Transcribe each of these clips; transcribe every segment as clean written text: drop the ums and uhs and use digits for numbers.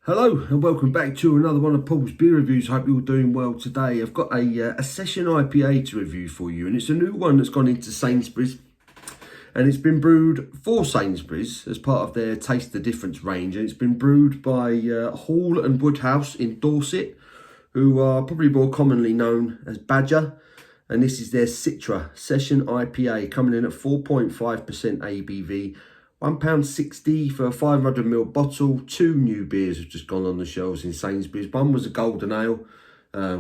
Hello and welcome back to another one of Paul's beer reviews. Hope you're all doing well today. I've got a session IPA to review for you, and it's a new one that's gone into Sainsburys, and it's been brewed for Sainsburys as part of their Taste the Difference range, and it's been brewed by Hall and Woodhouse in Dorset, who are probably more commonly known as Badger, and this is their Citra Session IPA coming in at 4.5% ABV. £1.60 for a 500ml bottle. Two new beers have just gone on the shelves in Sainsbury's. One was a golden ale,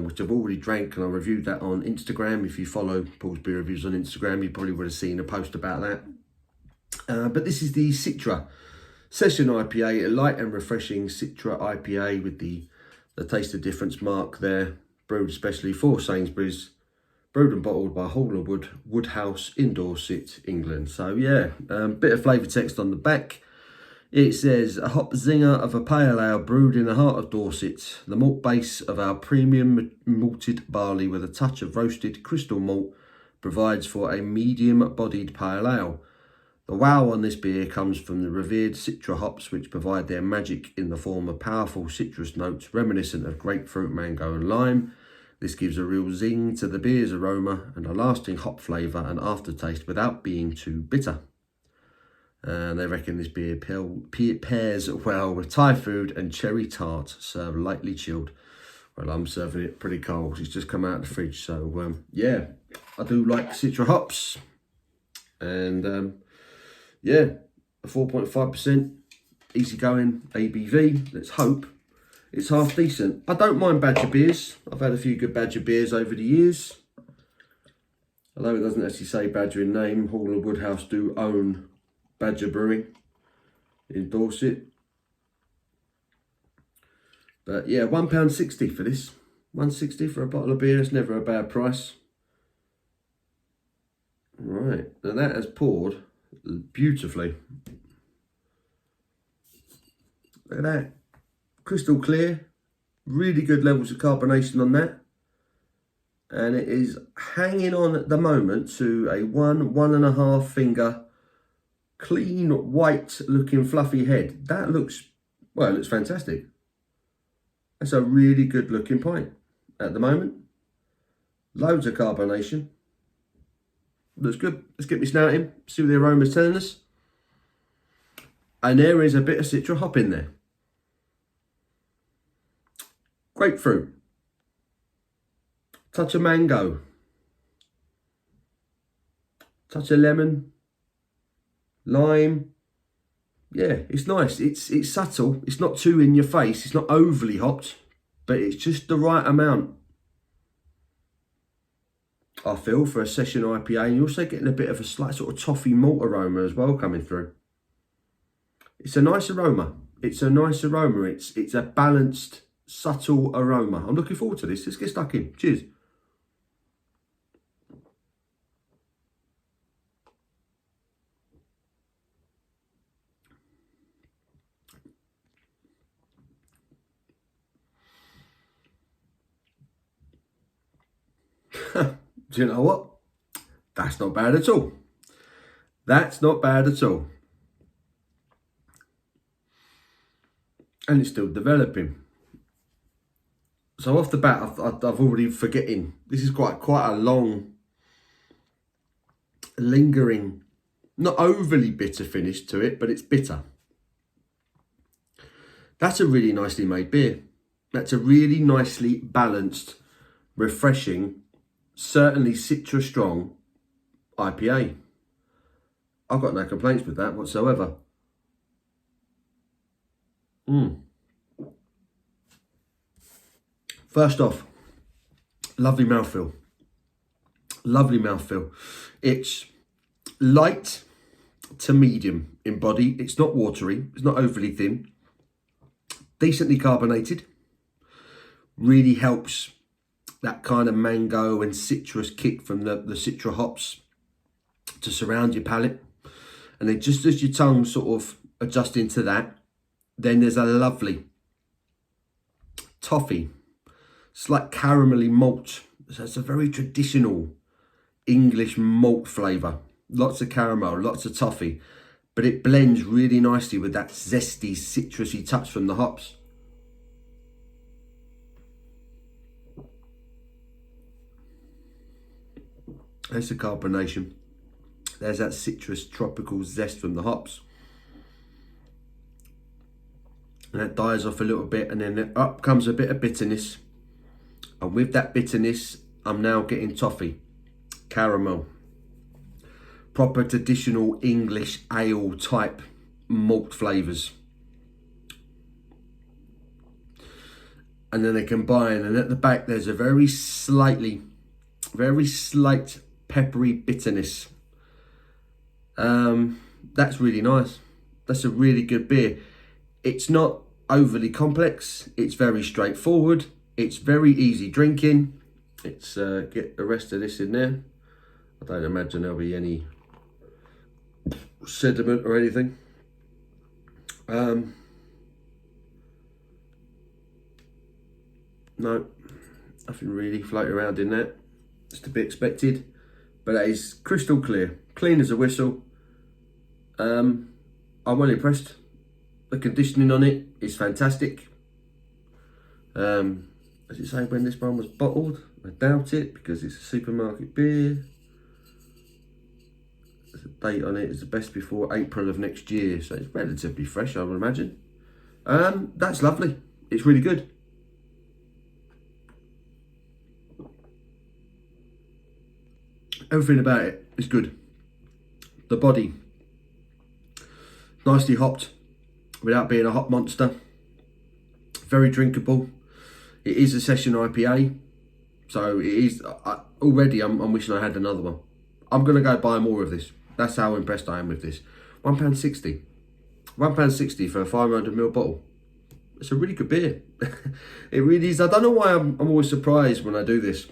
which I've already drank, and I reviewed that on Instagram. If you follow Paul's Beer Reviews on Instagram, you probably would have seen a post about that. But this is the Citra Session IPA, a light and refreshing Citra IPA with the Taste the Difference mark there, brewed especially for Sainsbury's. Brewed and bottled by Hall and Woodhouse in Dorset, England. So yeah, bit of flavour text on the back. It says, a hop zinger of a pale ale brewed in the heart of Dorset. The malt base of our premium malted barley with a touch of roasted crystal malt provides for a medium-bodied pale ale. The wow on this beer comes from the revered Citra hops, which provide their magic in the form of powerful citrus notes reminiscent of grapefruit, mango and lime. This gives a real zing to the beer's aroma and a lasting hop flavour and aftertaste without being too bitter. And they reckon this beer pairs well with Thai food and cherry tart, served lightly chilled. Well, I'm serving it pretty cold. It's just come out of the fridge. So, yeah, I do like Citra hops. And, yeah, a 4.5% easygoing ABV. Let's hope it's half decent. I don't mind Badger beers. I've had a few good Badger beers over the years. Although it doesn't actually say Badger in name, Hall and Woodhouse do own Badger Brewing in Dorset. But yeah, £1.60 for this. £1.60 for a bottle of beer. It's never a bad price. Right, now that has poured beautifully. Look at that. Crystal clear, really good levels of carbonation on that, and it is hanging on at the moment to a 1.5 finger clean white looking fluffy head. That looks, well, it looks fantastic. That's a really good looking pint at the moment. Loads of carbonation, looks good. Let's get me snout in, see what the aroma's telling us. And there is a bit of Citra hop in there. Grapefruit, touch of mango, touch of lemon, lime. Yeah, it's nice. It's subtle. It's not too in your face. It's not overly hopped, but it's just the right amount, I feel, for a session IPA. And you're also getting a bit of a slight sort of toffee malt aroma as well coming through. It's a nice aroma. It's a nice aroma. It's a balanced, subtle aroma. I'm looking forward to this. Let's get stuck in. Cheers. Do you know what? That's not bad at all. That's not bad at all. And it's still developing. So off the bat, I've already forgetting. This is quite a long, lingering, not overly bitter finish to it, but it's bitter. That's a really nicely made beer. That's a really nicely balanced, refreshing, certainly Citra strong IPA. I've got no complaints with that whatsoever. First off, lovely mouthfeel. Lovely mouthfeel. It's light to medium in body. It's not watery. It's not overly thin. Decently carbonated. Really helps that kind of mango and citrus kick from the Citra hops to surround your palate. And then just as your tongue sort of adjusts into that, then there's a lovely toffee, slight caramelly malt. So it's a very traditional English malt flavour. Lots of caramel, lots of toffee, but it blends really nicely with that zesty, citrusy touch from the hops. There's the carbonation. There's that citrus tropical zest from the hops. And that dies off a little bit, and then up comes a bit of bitterness. And with that bitterness, I'm now getting toffee, caramel, proper traditional English ale type malt flavours. And then they combine, and at the back there's a very slight peppery bitterness. That's really nice. That's a really good beer. It's not overly complex. It's very straightforward. It's very easy drinking. Let's get the rest of this in there. I don't imagine there'll be any sediment or anything. No, nothing really floating around in that. It's to be expected, but that is crystal clear, clean as a whistle. I'm well impressed. The conditioning on it is fantastic. Does it say when this one was bottled? I doubt it, because it's a supermarket beer. There's a date on it. It's the best before April of next year, so it's relatively fresh, I would imagine. That's lovely. It's really good. Everything about it is good. The body, nicely hopped without being a hop monster. Very drinkable. It is a session IPA, so it is. Already, I'm wishing I had another one. I'm gonna go buy more of this. That's how impressed I am with this. £1.60. £1.60 for a 500ml bottle. It's a really good beer. It really is. I don't know why I'm always surprised when I do this.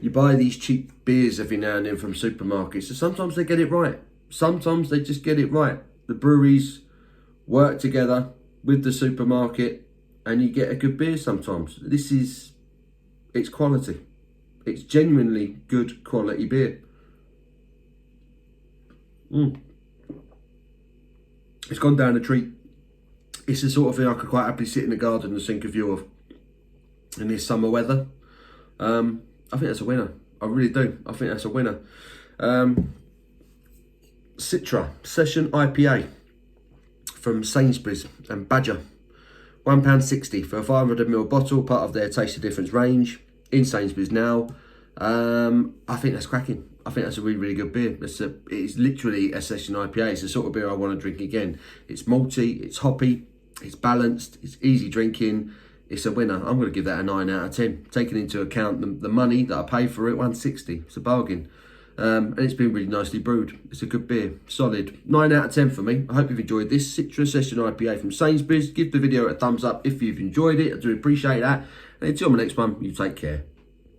You buy these cheap beers every now and then from supermarkets, and sometimes they get it right. Sometimes they just get it right. The breweries work together with the supermarket, and you get a good beer sometimes. It's quality. It's genuinely good quality beer. It's gone down a treat. It's the sort of thing I could quite happily sit in the garden and sink a view of in this summer weather. I think that's a winner. I really do. I think that's a winner. Citra Session IPA from Sainsburys and Badger. £1.60 for a 500ml bottle, part of their Taste the Difference range in Sainsburys now. I think that's cracking. I think that's a really, really good beer. It's literally a session IPA. It's the sort of beer I want to drink again. It's malty, it's hoppy, it's balanced, it's easy drinking. It's a winner. I'm going to give that a 9 out of 10. Taking into account the money that I paid for it, £1.60. It's a bargain. And it's been really nicely brewed. It's a good beer. Solid. 9 out of 10 for me. I hope you've enjoyed this Citra Session IPA from Sainsburys. Give the video a thumbs up if you've enjoyed it. I do appreciate that. And until my next one, you take care.